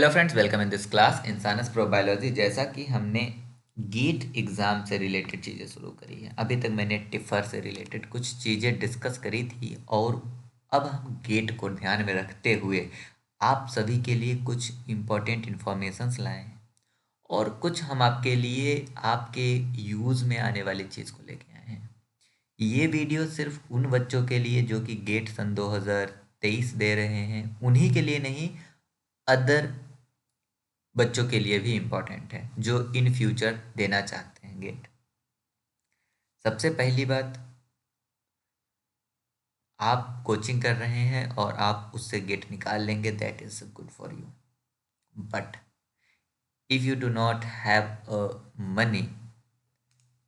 Hello friends, welcome in this class in science probiology. जैसा कि हमने गेट एग्ज़ाम से रिलेटेड चीज़ें शुरू करी है, अभी तक मैंने टिफ़र से रिलेटेड कुछ चीज़ें डिस्कस करी थी और अब हम गेट को ध्यान में रखते हुए आप सभी के लिए कुछ इम्पोर्टेंट इन्फॉर्मेशंस लाए हैं और कुछ हम आपके लिए आपके यूज़ में आने वाली चीज़ को लेके आए हैं। ये वीडियो सिर्फ उन बच्चों के लिए जो कि गेट सन 2023 दे रहे हैं, उन्हीं के लिए नहीं, अदर बच्चों के लिए भी इम्पोर्टेंट है जो इन फ्यूचर देना चाहते हैं गेट। सबसे पहली बात, आप कोचिंग कर रहे हैं और आप उससे गेट निकाल लेंगे, that is good for you. But if you do not have a money,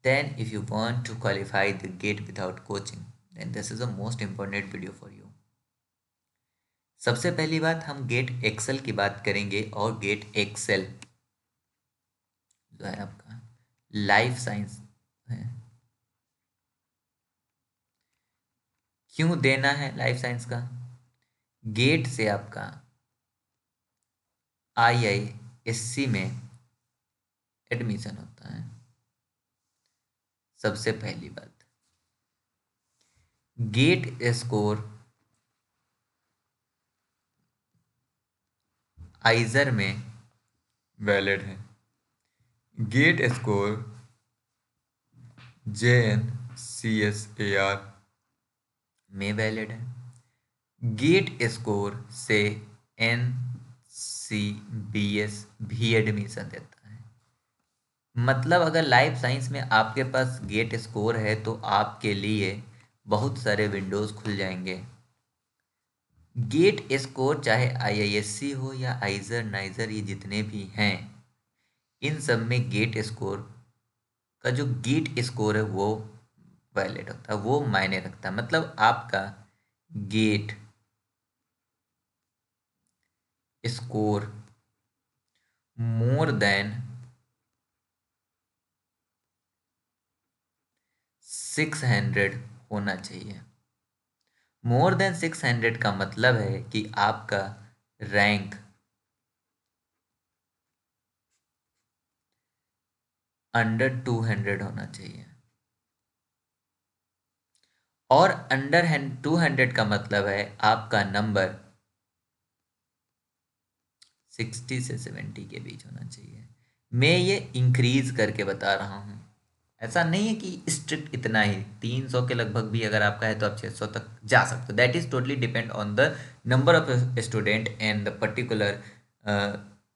then if you want to qualify the gate without coaching, then this is a most important video for you. सबसे पहली बात, हम gate Excel की बात करेंगे और gate Excel जो है आपका लाइफ साइंस है। क्यों देना है लाइफ साइंस का? गेट से आपका IISc में एडमिशन होता है। सबसे पहली बात, गेट स्कोर आइजर में वैलिड है, गेट स्कोर JNCSAR में वैलिड है, गेट स्कोर से NCBS भी एडमिशन देता है। मतलब अगर लाइफ साइंस में आपके पास गेट स्कोर है तो आपके लिए बहुत सारे विंडोज़ खुल जाएंगे। गेट स्कोर चाहे IISc हो या आइजर नाइजर, ये जितने भी हैं, इन सब में गेट स्कोर का जो गेट स्कोर है वो वैलिड होता है, वो मायने रखता है। मतलब आपका गेट स्कोर मोर देन 600 होना चाहिए। मोर देन 600 का मतलब है कि आपका रैंक अंडर 200 होना चाहिए। और अंडर 200 का मतलब है आपका नंबर 60 से 70 के बीच होना चाहिए। मैं ये इंक्रीज करके बता रहा हूँ, ऐसा नहीं है कि स्ट्रिक्ट इतना ही। 300 के लगभग भी अगर आपका है तो आप 600 तक जा सकते हो। That is totally depend on the number of student and the particular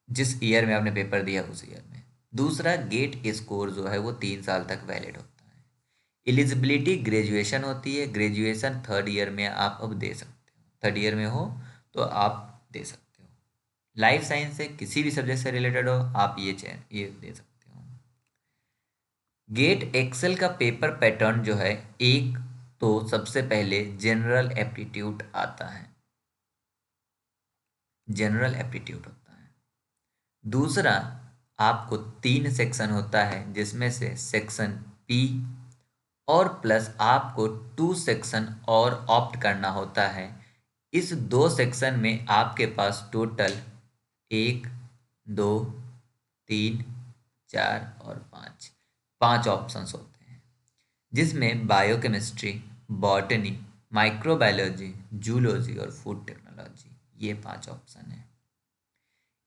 जिस ईयर में आपने पेपर दिया उस ईयर में। दूसरा, गेट स्कोर जो है वो 3 साल तक वैलिड होता है। एलिजिबिलिटी ग्रेजुएशन होती है, ग्रेजुएशन थर्ड ईयर में आप अब दे सकते हो, थर्ड ईयर में हो तो आप दे सकते हो। लाइफ साइंस से किसी भी सब्जेक्ट से रिलेटेड हो, आप ये दे सकते हो। गेट एक्सेल का पेपर पैटर्न जो है, एक तो सबसे पहले जनरल एप्टीट्यूड आता है, जनरल एप्टीट्यूड होता है। दूसरा, आपको 3 सेक्शन होता है जिसमें से सेक्शन P और प्लस आपको 2 सेक्शन और ऑप्ट करना होता है। इस 2 सेक्शन में आपके पास टोटल 1, 2, 3, 4 और 5 5 ऑप्शंस होते हैं, जिसमें बायोकेमिस्ट्री, बॉटनी, माइक्रोबायोलॉजी, जूलॉजी और फूड टेक्नोलॉजी, ये 5 ऑप्शन हैं।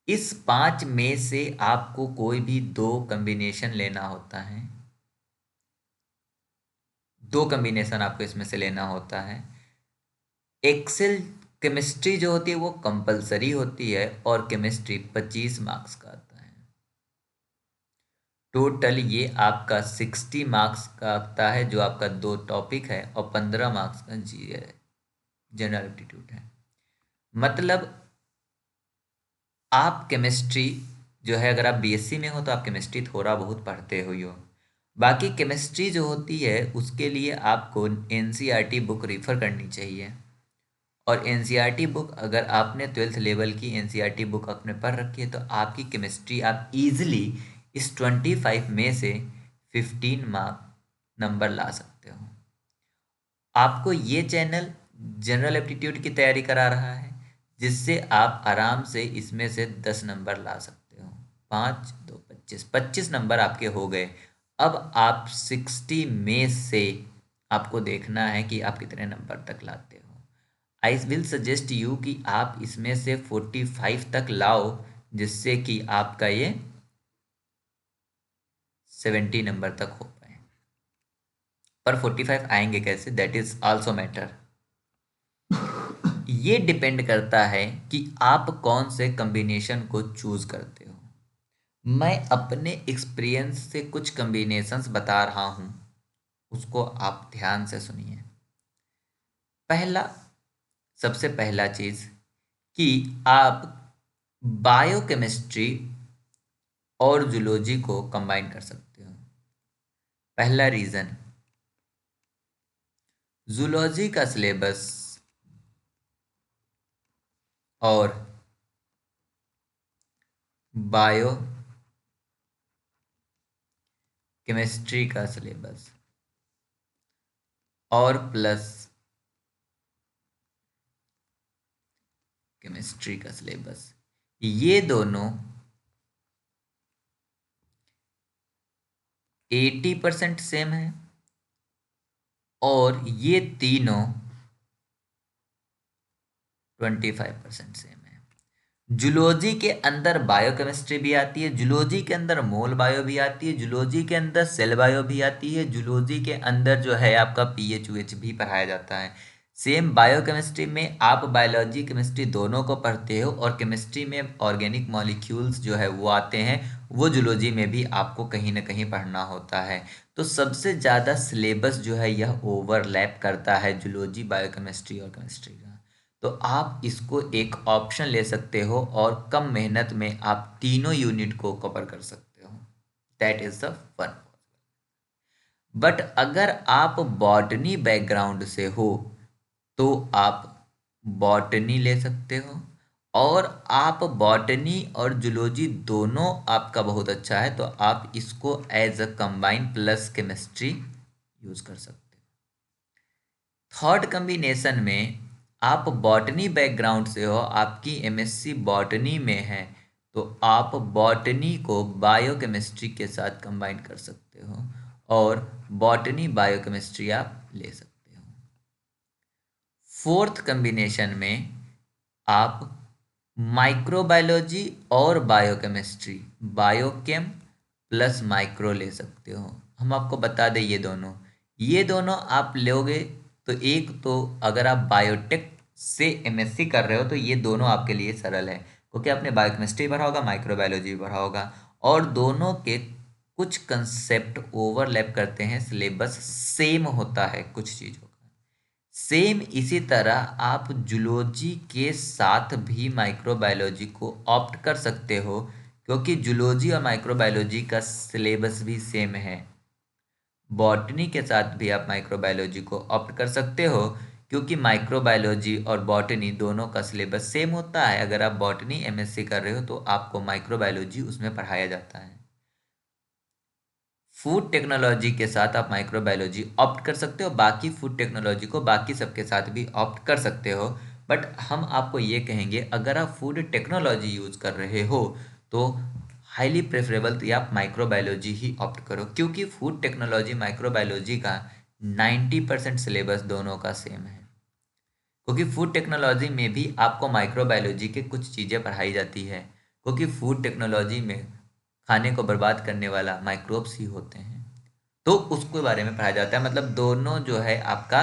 इस 5 में से आपको कोई भी 2 कॉम्बिनेशन लेना होता है। 2 कॉम्बिनेशन आपको इसमें से लेना होता है। एक्सेल केमिस्ट्री जो होती है वो कंपलसरी होती है और केमिस्ट्री 25 मार्क्स का आता है। टोटल ये आपका 60 मार्क्स का आता है, जो आपका 2 टॉपिक है, और 15 मार्क्स का जनरल एप्टीट्यूड है। मतलब आप केमिस्ट्री जो है, अगर आप BSc में हो तो आप केमिस्ट्री थोड़ा बहुत पढ़ते हुए हो। बाकी केमिस्ट्री जो होती है उसके लिए आपको NCERT बुक रेफर करनी चाहिए। और NCERT बुक, अगर आपने 12th लेवल की NCERT बुक आपने पढ़ रखी है तो आपकी केमिस्ट्री आप इजीली इस 25 में से 15 मार्क नंबर ला सकते हो। आपको ये चैनल जनरल एप्टीट्यूड की तैयारी करा रहा है, जिससे आप आराम से इसमें से 10 नंबर ला सकते हो। 5 2 25, 25 नंबर आपके हो गए। अब आप 60 में से आपको देखना है कि आप कितने नंबर तक लाते हो। आई विल सजेस्ट यू कि आप इसमें से 45 तक लाओ, जिससे कि आपका ये 70 नंबर तक हो पाए। पर 45 आएंगे कैसे, दैट इज आल्सो मैटर। ये डिपेंड करता है कि आप कौन से कॉम्बिनेशन को चूज करते हो। मैं अपने एक्सपीरियंस से कुछ कॉम्बिनेशंस बता रहा हूं, उसको आप ध्यान से सुनिए। पहला, सबसे पहला चीज कि आप बायोकेमिस्ट्री और जूलॉजी को कंबाइन कर सकते हो। पहला रीजन, जूलॉजी का सिलेबस और बायो केमिस्ट्री का सिलेबस और प्लस केमिस्ट्री का सिलेबस, ये दोनों 80% सेम है और ये तीनों 25% सेम है। जूलॉजी के अंदर बायोकेमिस्ट्री भी आती है, जूलॉजी के अंदर मोल बायो भी आती है, जूलॉजी के अंदर सेल बायो भी आती है, जूलॉजी के अंदर जो है आपका पीएचयूएच भी पढ़ाया जाता है। सेम बायोकेमिस्ट्री में आप बायोलॉजी केमिस्ट्री दोनों को पढ़ते हो, और केमिस्ट्री में ऑर्गेनिक मॉलिक्यूल्स जो है वो आते हैं, वो जूलॉजी में भी आपको कहीं ना कहीं पढ़ना होता है। तो सबसे ज़्यादा सिलेबस जो है यह ओवरलैप करता है जूलॉजी, बायोकेमिस्ट्री और केमिस्ट्री का। तो आप इसको एक ऑप्शन ले सकते हो और कम मेहनत में आप तीनों यूनिट को कवर कर सकते हो। That is the fun. But अगर आप बॉटनी बैकग्राउंड से हो तो आप बॉटनी ले सकते हो, और आप बॉटनी और जूलॉजी दोनों आपका बहुत अच्छा है तो आप इसको as a combine plus chemistry use कर सकते हो। थर्ड कॉम्बिनेशन में आप बॉटनी बैकग्राउंड से हो, आपकी एमएससी बॉटनी में है, तो आप बॉटनी को बायोकेमिस्ट्री के साथ कंबाइन कर सकते हो और बॉटनी बायोकेमिस्ट्री आप ले सकते हो। फोर्थ कॉम्बिनेशन में आप माइक्रोबायोलॉजी और बायोकेमिस्ट्री, बायोकेम प्लस माइक्रो ले सकते हो। हम आपको बता दें ये दोनों आप लोगे तो एक तो अगर आप बायोटेक से एमएससी कर रहे हो तो ये दोनों आपके लिए सरल है, क्योंकि आपने बायोकेमिस्ट्री पढ़ा होगा, माइक्रोबायोलॉजी भी पढ़ा होगा, और दोनों के कुछ कंसेप्ट ओवरलैप करते हैं, सिलेबस सेम होता है कुछ चीज़ों का। सेम इसी तरह आप जूलॉजी के साथ भी माइक्रोबायोलॉजी को ऑप्ट कर सकते हो, क्योंकि जूलॉजी और माइक्रोबायोलॉजी का सिलेबस भी सेम है। बॉटनी के साथ भी आप माइक्रोबायोलॉजी को ऑप्ट कर सकते हो, क्योंकि माइक्रोबायोलॉजी और बॉटनी दोनों का सिलेबस सेम होता है। अगर आप बॉटनी एमएससी कर रहे हो तो आपको माइक्रोबायोलॉजी उसमें पढ़ाया जाता है। फूड टेक्नोलॉजी के साथ आप माइक्रोबायोलॉजी ऑप्ट कर सकते हो, बाकी फूड टेक्नोलॉजी को बाकी सबके साथ भी ऑप्ट कर सकते हो। बट हम आपको ये कहेंगे, अगर आप फूड टेक्नोलॉजी यूज कर रहे हो तो हाईली प्रेफरेबल तो आप माइक्रोबायोलॉजी ही ऑप्ट करो, क्योंकि फूड टेक्नोलॉजी माइक्रोबायोलॉजी का 90% सिलेबस दोनों का सेम है। क्योंकि फूड टेक्नोलॉजी में भी आपको माइक्रोबायोलॉजी के कुछ चीज़ें पढ़ाई जाती है, क्योंकि फूड टेक्नोलॉजी में खाने को बर्बाद करने वाला माइक्रोब्स ही होते हैं, तो उसके बारे में पढ़ाया जाता है। मतलब दोनों जो है आपका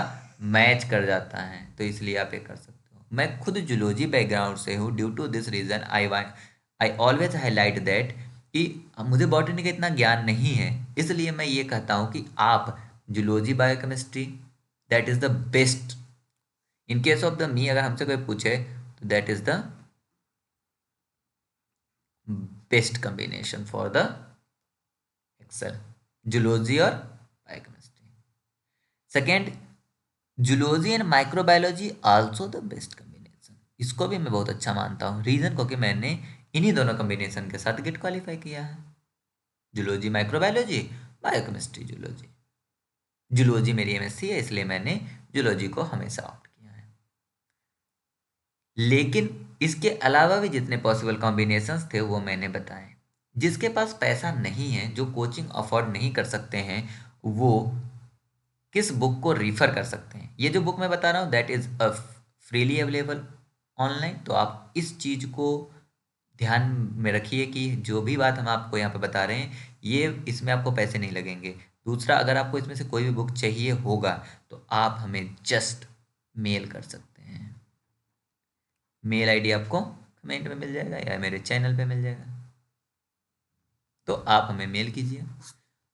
मैच कर जाता है, तो इसलिए आप ये कर सकते हो। मैं खुद जूलॉजी बैकग्राउंड से हूँ, due to this reason I always highlight that कि मुझे बॉटनी का इतना ज्ञान नहीं है, इसलिए मैं ये कहता हूँ कि आप zoology biochemistry, that is the best. In case of the me, अगर हमसे कोई पूछे तो that is the best combination for the excel, zoology और biochemistry. Second, zoology and microbiology also the best combination. इसको भी मैं बहुत अच्छा मानता हूँ। रीजन क्योंकि मैंने इन्हीं दोनों कॉम्बिनेशन के साथ गेट क्वालिफाई किया है। Zoology microbiology, biochemistry zoology. Zoology मेरी एमएससी है, इसलिए मैंने जूलॉजी को हमेशा ऑप्ट किया है। लेकिन इसके अलावा भी जितने पॉसिबल कॉम्बिनेशंस थे वो मैंने बताए। जिसके पास पैसा नहीं है, जो कोचिंग अफोर्ड नहीं कर सकते हैं, वो किस बुक को रिफर कर सकते हैं। ये जो बुक मैं बता रहा हूँ that is a freely available online. तो आप इस चीज को ध्यान में रखिए कि जो भी बात हम आपको यहाँ पे बता रहे हैं, ये इसमें आपको पैसे नहीं लगेंगे। दूसरा, अगर आपको इसमें से कोई भी बुक चाहिए होगा तो आप हमें जस्ट मेल कर सकते हैं। मेल आईडी आपको कमेंट में मिल जाएगा या मेरे चैनल पे मिल जाएगा, तो आप हमें मेल कीजिए।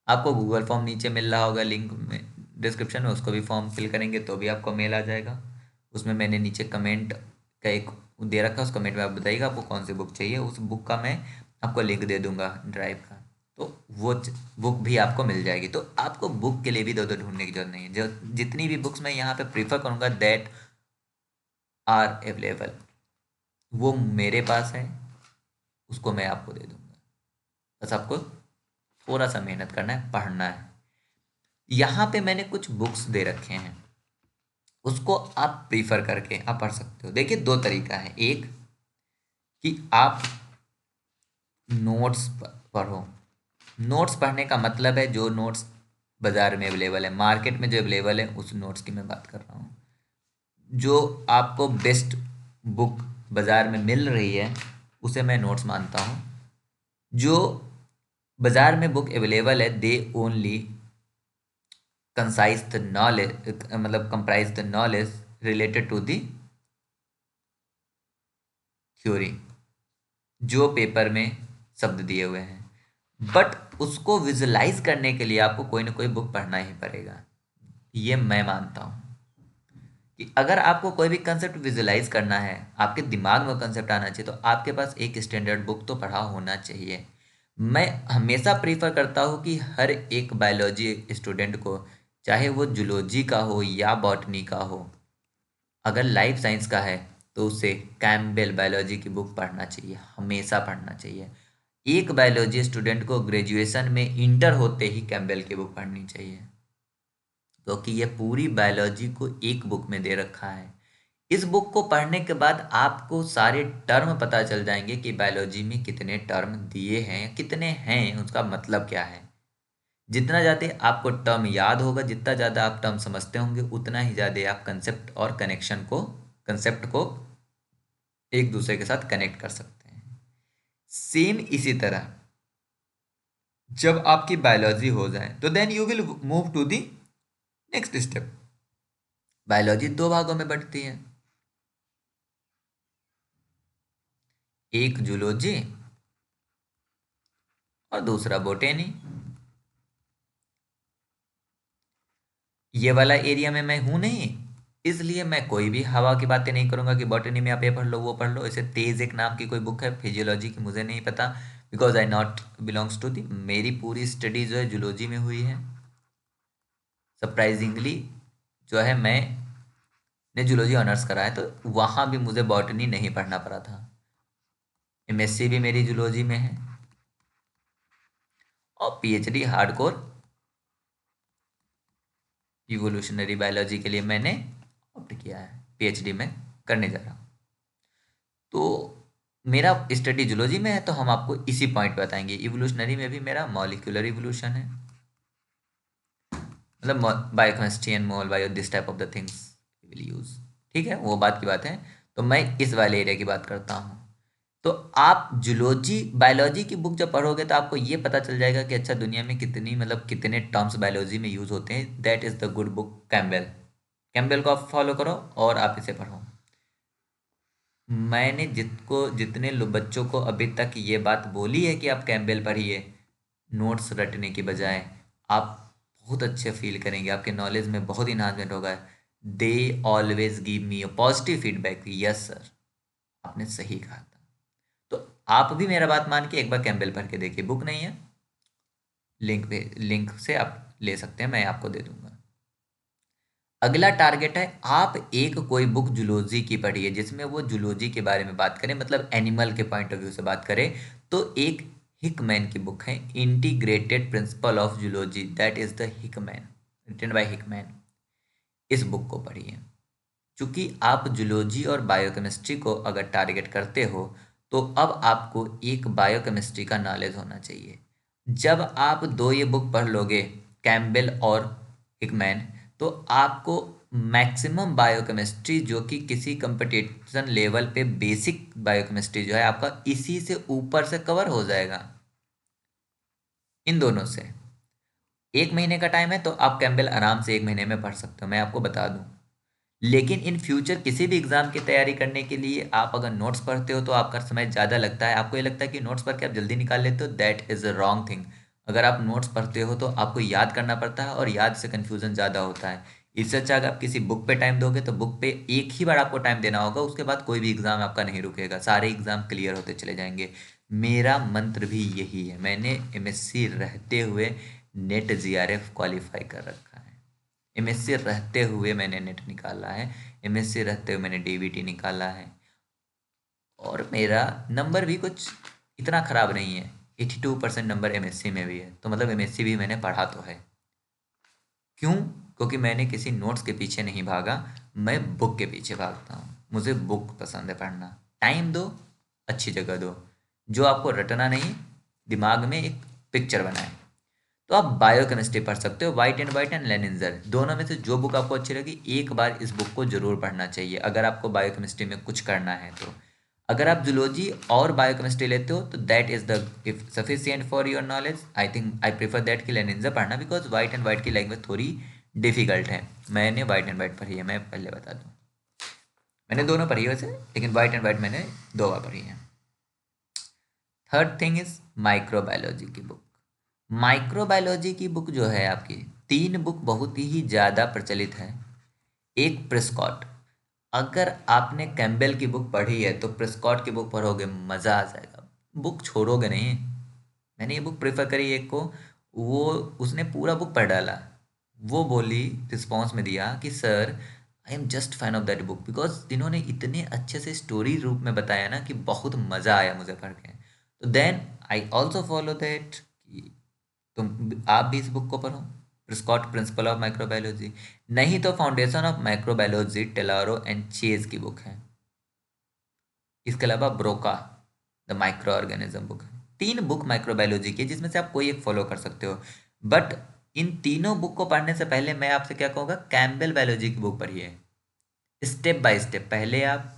आपको गूगल फॉर्म नीचे मिल रहा होगा लिंक में डिस्क्रिप्शन में, उसको भी फॉर्म फिल करेंगे तो भी आपको मेल आ जाएगा। उसमें मैंने नीचे कमेंट का एक दे रखा है, उस कमेंट में आप बताइएगा आपको कौन सी बुक चाहिए, उस बुक का मैं आपको लिंक दे दूंगा ड्राइव का, तो वो बुक भी आपको मिल जाएगी। तो आपको बुक के लिए भी दो ढूंढने की जरूरत नहीं है। जो जितनी भी बुक्स मैं यहाँ पे प्रीफर करूँगा दैट आर अवेलेबल, वो मेरे पास है, उसको मैं आपको दे दूंगा। बस आपको थोड़ा सा मेहनत करना है, पढ़ना है। यहाँ पे मैंने कुछ बुक्स दे रखे हैं, उसको आप प्रीफर करके आप पढ़ सकते हो। देखिए, दो तरीका है। एक कि आप नोट्स पढ़ो। नोट्स पढ़ने का मतलब है जो नोट्स बाजार में अवेलेबल है, मार्केट में जो अवेलेबल है, उस नोट्स की मैं बात कर रहा हूँ। जो आपको बेस्ट बुक बाजार में मिल रही है उसे मैं नोट्स मानता हूँ। जो बाजार में बुक अवेलेबल है they only concise the knowledge, मतलब comprise the knowledge related to the theory, जो पेपर में शब्द दिए हुए हैं। बट उसको विजुलाइज करने के लिए आपको कोई ना कोई बुक पढ़ना ही पड़ेगा। ये मैं मानता हूँ कि अगर आपको कोई भी कंसेप्ट विजुलाइज करना है, आपके दिमाग में कंसेप्ट आना चाहिए, तो आपके पास एक स्टैंडर्ड बुक तो पढ़ा होना चाहिए। मैं हमेशा प्रीफर करता हूँ कि हर एक बायोलॉजी स्टूडेंट को, चाहे वो जूलॉजी का हो या बॉटनी का हो, अगर लाइफ साइंस का है तो उसे कैम्पबेल बायोलॉजी की बुक पढ़ना चाहिए, हमेशा पढ़ना चाहिए। एक बायोलॉजी स्टूडेंट को ग्रेजुएशन में इंटर होते ही कैम्पबेल की बुक पढ़नी चाहिए, क्योंकि ये पूरी बायोलॉजी को एक बुक में दे रखा है। इस बुक को पढ़ने के बाद आपको सारे टर्म पता चल जाएंगे कि बायोलॉजी में कितने टर्म दिए हैं, कितने हैं, उसका मतलब क्या है। जितना ज़्यादा आपको टर्म याद होगा, जितना ज़्यादा आप टर्म समझते होंगे, उतना ही ज़्यादा आप कंसेप्ट को एक दूसरे के साथ कनेक्ट कर सकते हैं। सेम इसी तरह जब आपकी बायोलॉजी हो जाए तो then you will move to the next step. Biology दो भागों में बढ़ती है, एक जूलॉजी और दूसरा बोटेनी। ये वाला एरिया में मैं हूं नहीं, इसलिए मैं कोई भी हवा की बातें नहीं करूंगा कि बॉटनी में आप ये पढ़ लो वो पढ़ लो। इसे तेज एक नाम की कोई बुक है फिजियोलॉजी की, मुझे नहीं पता, because I not belongs to the. मेरी पूरी स्टडी जो है जूलॉजी में हुई है। सरप्राइजिंगली जो है, मैंने जूलॉजी ऑनर्स करा है, तो वहाँ भी मुझे बॉटनी नहीं पढ़ना पड़ा था। एमएससी भी मेरी जूलॉजी में है और पीएचडी हार्डकोर इवोल्यूशनरी बायोलॉजी के लिए मैंने ऑप्ट किया है, पीएचडी में करने जा रहा हूँ। तो मेरा स्टडी जूलॉजी में है, तो हम आपको इसी पॉइंट पे बताएंगे। इवोल्यूशनरी में भी मेरा मॉलिक्यूलर इवोल्यूशन है, मतलब biochemistry and mole bio, this type of the things will use. ठीक है, वो बात की बात है। तो मैं इस वाले एरिया की बात करता हूँ। तो आप जूलॉजी बायोलॉजी की बुक जब पढ़ोगे तो आपको ये पता चल जाएगा कि अच्छा दुनिया में कितनी, मतलब कितने टर्म्स बायोलॉजी में यूज होते हैं। That is the good book Campbell. Campbell को आप फॉलो करो और आप इसे पढ़ो। मैंने जितने बच्चों को अभी तक ये बात बोली है कि आप कैम्पबेल पढ़िए नोट्स रटने की बजाय, आप बहुत अच्छे फील करेंगे, आपके नॉलेज में बहुत इन्हांसमेंट होगा। They always give me a positive feedback, yes sir आपने सही कहा था। तो आप भी मेरा बात मान के एक बार कैम्पबेल पढ़ के देखिए। बुक नहीं है, लिंक से आप ले सकते हैं, मैं आपको दे दूंगा। अगला टारगेट है आप एक कोई बुक जूलॉजी की पढ़िए जिसमें वो जूलॉजी के बारे में बात करें, मतलब एनिमल के पॉइंट ऑफ व्यू से बात करें। तो एक हिकमैन की बुक है, integrated principle of zoology, that is the Hickman, written by Hickman. इस बुक को पढ़िए। चूंकि आप जूलॉजी और बायोकेमिस्ट्री को अगर टारगेट करते हो तो अब आपको एक बायोकेमिस्ट्री का नॉलेज होना चाहिए। जब आप दो ये बुक पढ़ लोगे, कैम्पबेल और हिकमैन, तो आपको मैक्सिमम बायोकेमिस्ट्री जो कि किसी कंपटीशन लेवल पे बेसिक बायोकेमिस्ट्री जो है आपका इसी से ऊपर से कवर हो जाएगा, इन दोनों से। 1 महीने का टाइम है तो आप कैम्पबेल आराम से 1 महीने में पढ़ सकते हो, मैं आपको बता दूं। लेकिन इन फ्यूचर किसी भी एग्जाम की तैयारी करने के लिए आप अगर नोट्स पढ़ते हो तो आपका समय ज़्यादा लगता है। आपको ये लगता है कि नोट्स पढ़ के आप जल्दी निकाल लेते हो, that is a wrong thing. अगर आप नोट्स पढ़ते हो तो आपको याद करना पड़ता है और याद से कन्फ्यूज़न ज़्यादा होता है। इससे अच्छा अगर आप किसी बुक पे टाइम दोगे तो बुक पे एक ही बार आपको टाइम देना होगा, उसके बाद कोई भी एग्ज़ाम आपका नहीं रुकेगा, सारे एग्ज़ाम क्लियर होते चले जाएंगे। मेरा मंत्र भी यही है। मैंने एमएससी रहते हुए नेट जीआरएफ क्वालिफाई कर रखा है। एमएससी रहते हुए मैंने नेट निकाला है। एमएससी रहते हुए मैंने डीवीटी निकाला है। और मेरा नंबर भी कुछ इतना ख़राब नहीं है, 82% नंबर एमएससी में भी है, तो मतलब एमएससी भी मैंने पढ़ा तो है। क्यों? क्योंकि मैंने किसी नोट्स के पीछे नहीं भागा, मैं बुक के पीछे भागता हूँ। मुझे बुक पसंद है पढ़ना। टाइम दो, अच्छी जगह दो, जो आपको रटना नहीं, दिमाग में एक पिक्चर बनाए। तो आप बायोकेमिस्ट्री पढ़ सकते हो, वाइट एंड वाइट एंड लेनिन्जर, दोनों में से जो बुक आपको अच्छी लगी एक बार इस बुक को जरूर पढ़ना चाहिए अगर आपको बायोकेमिस्ट्री में कुछ करना है तो। अगर आप जूलॉजी और बायोकेमिस्ट्री लेते हो तो that is the if sufficient for your knowledge. I think I prefer that कि लेनिन्जर पढ़ना, बिकॉज वाइट एंड वाइट की लैंग्वेज थोड़ी डिफिकल्ट है। मैंने वाइट एंड वाइट पढ़ी है, मैं पहले बता दूँ। मैंने दोनों पढ़ी है वैसे, लेकिन वाइट एंड वाइट मैंने 2 बार पढ़ी है। थर्ड थिंग इज माइक्रोबायोलॉजी की बुक। माइक्रोबायोलॉजी की बुक जो है आपकी, 3 बुक बहुत ही ज़्यादा प्रचलित है। एक प्रिस्कॉट, अगर आपने कैम्पबेल की बुक पढ़ी है तो प्रिस्कॉट की बुक पढ़ोगे, मज़ा आ जाएगा, बुक छोड़ोगे नहीं। मैंने ये बुक प्रेफर करी एक को, वो उसने पूरा बुक पढ़ डाला। वो बोली, रिस्पॉन्स में दिया कि sir I am just fan of that book, because इन्होंने इतने अच्छे से स्टोरी रूप में बताया ना कि बहुत मज़ा आया मुझे पढ़ के। तो then I also follow that कि तुम आप भी इस बुक को पढ़ो, प्रिस्कॉट प्रिंसिपल ऑफ माइक्रोबायोलॉजी। नहीं तो foundation of microbiology Talaro and Chase की बुक है। इसके अलावा Brock the microorganism book है। 3 बुक माइक्रोबायोलॉजी की जिसमें से आप कोई एक फॉलो कर सकते हो। बट इन तीनों बुक को पढ़ने से पहले मैं आपसे क्या कहूँगा, कैम्पबेल बायोलॉजी की बुक पढ़िए। स्टेप बाय स्टेप पहले आप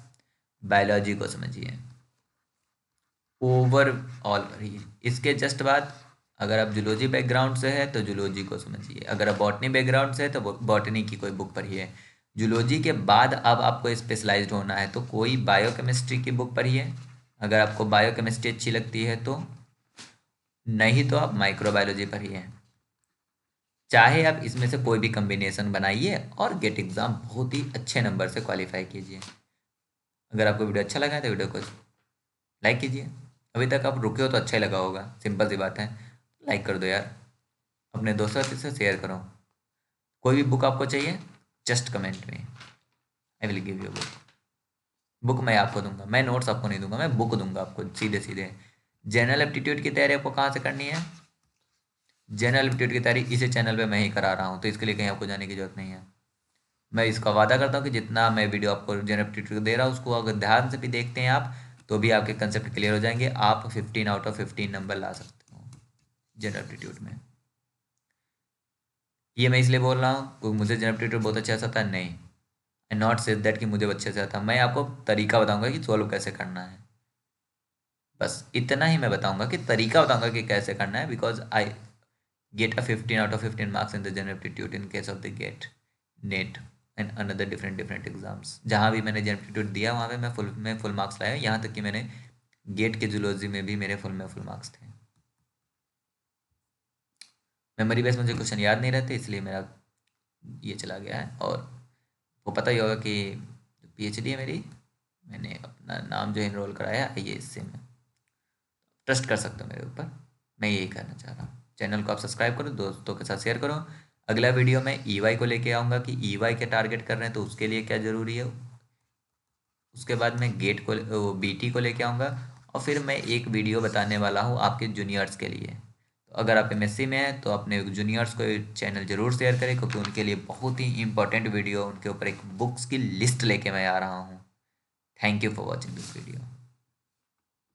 बायोलॉजी को समझिए, ओवरऑल पढ़िए। इसके जस्ट बाद अगर आप जूलॉजी बैकग्राउंड से है तो जूलॉजी को समझिए, अगर आप बॉटनी बैकग्राउंड से है तो बॉटनी की कोई बुक पढ़िए। जूलॉजी के बाद अब आपको स्पेशलाइज्ड होना है तो कोई बायोकेमिस्ट्री की बुक पढ़िए, अगर आपको बायोकेमिस्ट्री अच्छी लगती है तो। नहीं तो आप माइक्रोबायोलॉजी पढ़िए। चाहे आप इसमें से कोई भी कम्बिनेशन बनाइए और गेट एग्ज़ाम बहुत ही अच्छे नंबर से क्वालिफाई कीजिए। अगर आपको वीडियो अच्छा लगा है तो वीडियो को लाइक कीजिए। अभी तक आप रुके हो तो अच्छा ही लगा होगा, सिंपल सी बात है। लाइक कर दो यार, अपने दोस्तों से शेयर करो। कोई भी बुक आपको चाहिए जस्ट कमेंट में, I will give you book. Book मैं आपको दूंगा, मैं नोट्स आपको नहीं दूंगा, मैं बुक दूंगा आपको सीधे सीधे। जनरल एप्टीट्यूड की तैयारी आपको कहाँ से करनी है? जनरल एप्टीट्यूड की तैयारी इसी चैनल पे मैं ही करा रहा हूँ, तो इसके लिए कहीं आपको जाने की जरूरत नहीं है। मैं इसका वादा करता हूँ कि जितना मैं वीडियो आपको जनरल एप्टीट्यूड दे रहा हूँ उसको अगर ध्यान से भी देखते हैं आप तो भी आपके कंसेप्ट क्लियर हो जाएंगे। आप 15 आउट ऑफ 15 नंबर ला सकते हो जनरल एप्टीट्यूड में। ये मैं इसलिए बोल रहा हूँ क्योंकि मुझे जनरल एप्टीट्यूड बहुत अच्छा आता है, नहीं, आई नॉट से दैट कि मुझे अच्छे से आता। मैं आपको तरीका बताऊंगा कि सॉल्व कैसे करना है, बस इतना ही मैं बताऊंगा कि तरीका बताऊंगा कि कैसे करना है। Because I get a 15 out of 15 marks in the general aptitude in case of the GATE, NET and another different different exams. जहाँ भी मैंने जनरल एप्टीट्यूड दिया वहाँ पे मैं फुल मार्क्स लाया, यहाँ तक कि मैंने गेट के जूलॉजी में भी मेरे फुल मार्क्स थे। मेमोरी बेस मुझे क्वेश्चन याद नहीं रहते इसलिए मेरा ये चला गया है। और वो पता ही होगा कि पीएचडी है मेरी, मैंने अपना नाम जो इनरोल कराया आईएएस से। मैं ट्रस्ट कर सकते हो मेरे ऊपर, मैं यही कहना चाह रहा हूँ। चैनल को आप सब्सक्राइब करो, दोस्तों के साथ शेयर करो। अगला वीडियो में ईवाई को लेके आऊँगा कि ईवाई के टारगेट कर रहे हैं तो उसके लिए क्या ज़रूरी है। उसके बाद मैं गेट को बीटी को लेके आऊँगा और फिर मैं एक वीडियो बताने वाला हूँ आपके जूनियर्स के लिए। तो अगर आप एमएससी में हैं तो अपने जूनियर्स को ये चैनल ज़रूर शेयर करें, क्योंकि उनके लिए बहुत ही इंपॉर्टेंट वीडियो, उनके ऊपर एक बुक्स की लिस्ट लेके मैं आ रहा हूँ। Thank you for watching this video.